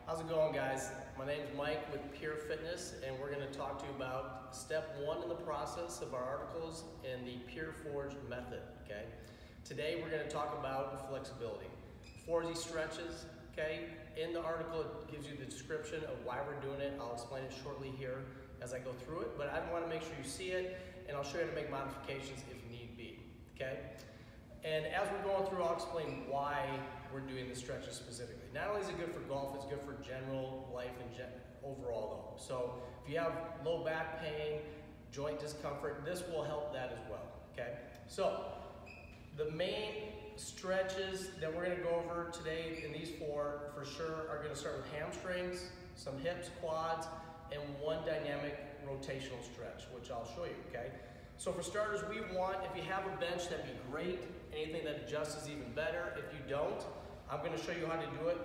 How's it going, guys? My name is Mike with Pure Fitness, and we're going to talk to you about step one in the process of our articles in the PureForged method, okay? Today we're going to talk about flexibility. 4Z stretches, okay? In the article it gives you the description of why we're doing it. I'll explain it shortly here as I go through it, but I want to make sure you see it, and I'll show you how to make modifications if need be, okay? And as we're going through, I'll explain why we're doing the stretches specifically. Not only is it good for golf, it's good for general life and overall though. So if you have low back pain, joint discomfort, this will help that as well, okay? So the main stretches that we're gonna go over today in these four for sure are gonna start with hamstrings, some hips, quads, and one dynamic rotational stretch, which I'll show you, okay? So for starters, we want, if you have a bench, that'd be great. Anything that adjusts is even better. If you don't, I'm gonna show you how to do it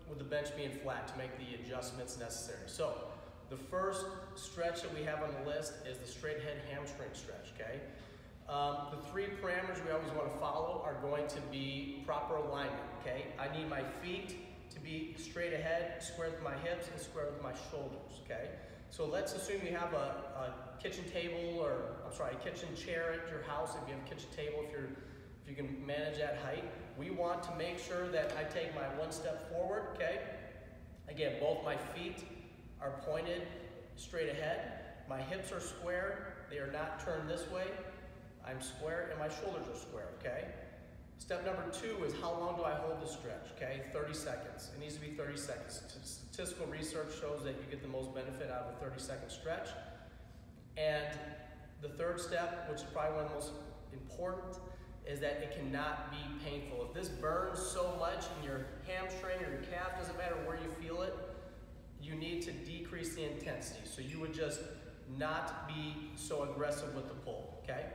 with the bench being flat to make the adjustments necessary. So the first stretch that we have on the list is the straight head hamstring stretch, okay? The three parameters we always wanna follow are going to be proper alignment, okay? I need my feet to be straight ahead, square with my hips, and square with my shoulders, okay? So let's assume you have a kitchen table, or a kitchen chair at your house. If you have a kitchen table, if you can manage that height, we want to make sure that I take my one step forward, okay? Again, both my feet are pointed straight ahead. My hips are square. They are not turned this way. I'm square and my shoulders are square, okay? Step number two is how long do I hold the stretch, okay? 30 seconds. It needs to be 30 seconds. Statistical research shows that you get the most benefit out of a 30-second stretch. And the third step, which is probably one of the most important, is that it cannot be painful. If this burns so much in your hamstring or your calf, doesn't matter where you feel it, you need to decrease the intensity. So you would just not be so aggressive with the pull, okay?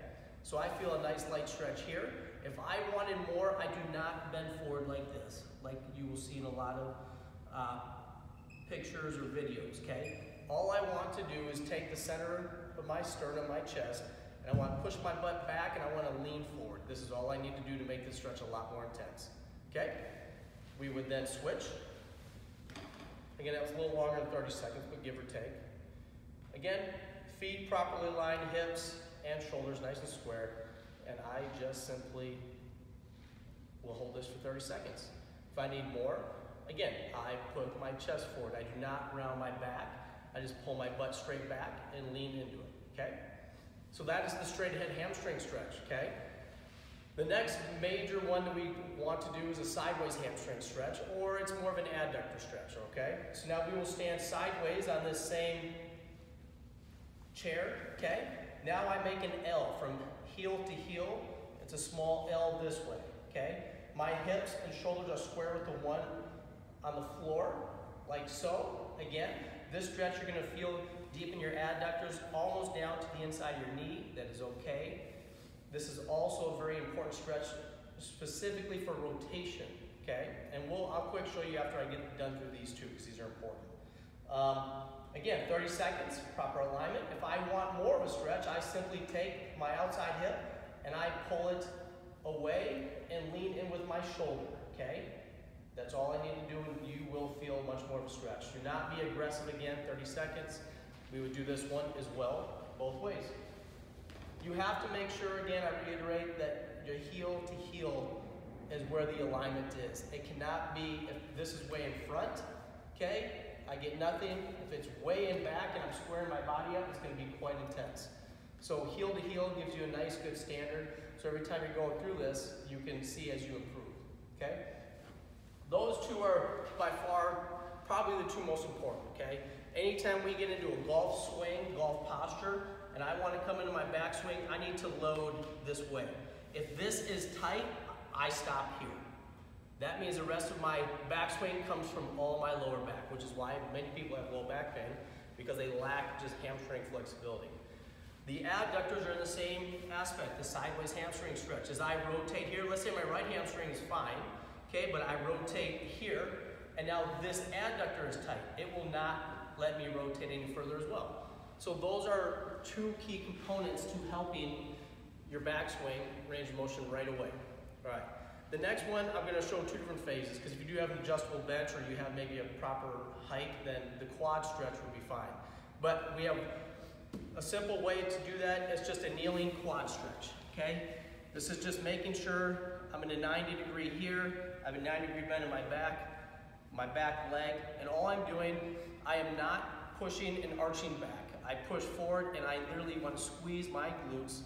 So I feel a nice light stretch here. If I wanted more, I do not bend forward like this, like you will see in a lot of pictures or videos, okay? All I want to do is take the center of my sternum, my chest, and I want to push my butt back and I want to lean forward. This is all I need to do to make this stretch a lot more intense, okay? We would then switch. Again, that was a little longer than 30 seconds, but give or take. Again, feet properly aligned, hips and shoulders nice and square, and I just simply will hold this for 30 seconds. If I need more, again, I put my chest forward. I do not round my back. I just pull my butt straight back and lean into it, okay? So that is the straight ahead hamstring stretch, okay? The next major one that we want to do is a sideways hamstring stretch, or it's more of an adductor stretch, okay? So now we will stand sideways on this same chair, okay? Now I make an L from heel to heel. It's a small L this way, okay? My hips and shoulders are square with the one on the floor, like so. Again, this stretch you're gonna feel deep in your adductors, almost down to the inside of your knee. That is okay. This is also a very important stretch, specifically for rotation, okay? And I'll quick show you after I get done through these two, because these are important. Again, 30 seconds, proper alignment. If I want more of a stretch, I simply take my outside hip and I pull it away and lean in with my shoulder, okay? That's all I need to do, and you will feel much more of a stretch. Do not be aggressive again, 30 seconds. We would do this one as well, both ways. You have to make sure, again, I reiterate, that your heel to heel is where the alignment is. It cannot be, if this is way in front, okay, I get nothing. If it's way in back and I'm squaring my body up, it's gonna be quite intense. So heel to heel gives you a nice, good standard. So every time you're going through this, you can see as you improve, okay? Those two are by far probably the two most important, okay? Anytime we get into a golf swing, golf posture, and I want to come into my backswing, I need to load this way. If this is tight, I stop here. That means the rest of my backswing comes from all my lower back, which is why many people have low back pain, because they lack just hamstring flexibility. The adductors are in the same aspect, the sideways hamstring stretch. As I rotate here, let's say my right hamstring is fine, okay, but I rotate here, and now this adductor is tight. It will not let me rotate any further as well. So those are two key components to helping your backswing range of motion right away. All right. The next one, I'm gonna show two different phases, because if you do have an adjustable bench or you have maybe a proper height, then the quad stretch would be fine. But we have a simple way to do that. It's just a kneeling quad stretch, okay? This is just making sure I'm in a 90-degree here, I have a 90-degree bend in my back leg, and all I'm doing, I am not pushing and arching back. I push forward and I literally want to squeeze my glutes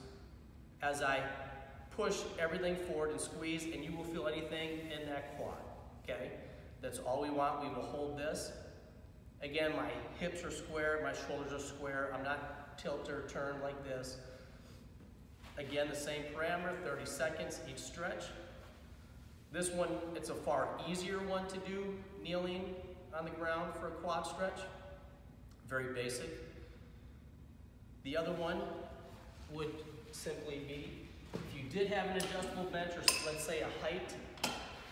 as I push everything forward and squeeze, and you will feel anything in that quad, okay? That's all we want. We will hold this. Again, my hips are square, my shoulders are square. I'm not tilt or turn like this. Again, the same parameter, 30 seconds each stretch. This one, it's a far easier one to do, kneeling on the ground for a quad stretch. Very basic. The other one would simply be, if you did have an adjustable bench, or let's say a height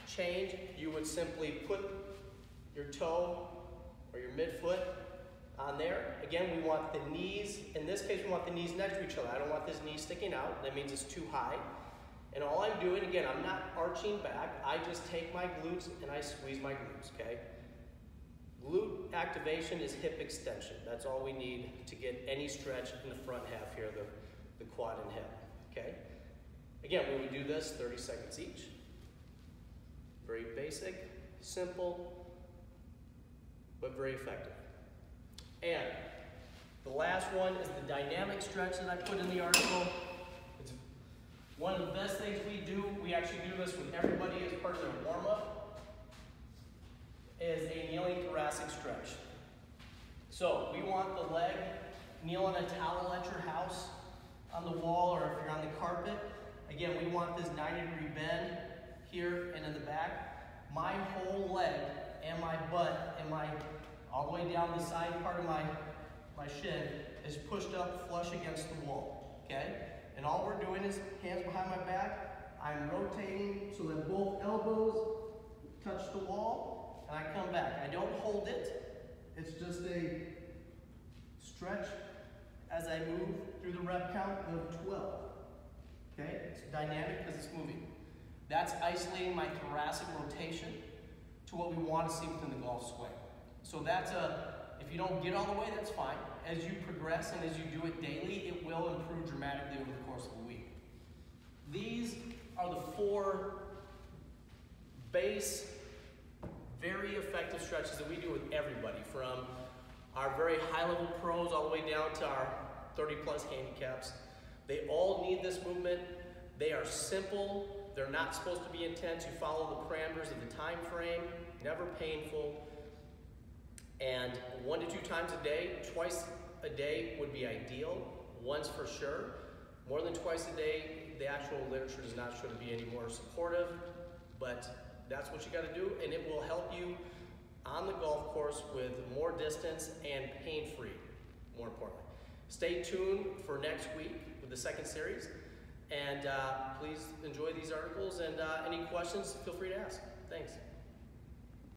change, you would simply put your toe or your midfoot on there. Again, we want the knees, in this case, we want the knees next to each other. I don't want this knee sticking out. That means it's too high. And all I'm doing, again, I'm not arching back. I just take my glutes and I squeeze my glutes, okay? Glute activation is hip extension. That's all we need to get any stretch in the front half here, the quad and hip, okay? Again, when we do this, 30 seconds each. Very basic, simple, but very effective. And the last one is the dynamic stretch that I put in the article. It's one of the best things we do. We actually do this with everybody as part of their warm-up, is a kneeling thoracic stretch. So we want the leg, kneel on a towel at your house, on the wall, or if you're on the carpet. Again, we want this 90-degree bend here and in the back. My whole leg and my butt and all the way down the side part of my shin is pushed up flush against the wall, okay? And all we're doing is hands behind my back. I'm rotating so that both elbows touch the wall, and I come back. I don't hold it. It's just a stretch as I move through the rep count of 12. Okay, it's dynamic because it's moving. That's isolating my thoracic rotation to what we want to see within the golf swing. So that's if you don't get all the way, that's fine. As you progress and as you do it daily, it will improve dramatically over the course of a week. These are the 4 base, very effective stretches that we do with everybody, from our very high-level pros all the way down to our 30-plus handicaps. They all need this movement. They are simple. They're not supposed to be intense. You follow the parameters of the time frame, never painful. And 1 to 2 times a day, twice a day would be ideal, once for sure. More than twice a day, the actual literature does not show to be any more supportive, but that's what you gotta do, and it will help you on the golf course with more distance and pain-free, more importantly. Stay tuned for next week with the second series, and please enjoy these articles, and any questions, feel free to ask. Thanks.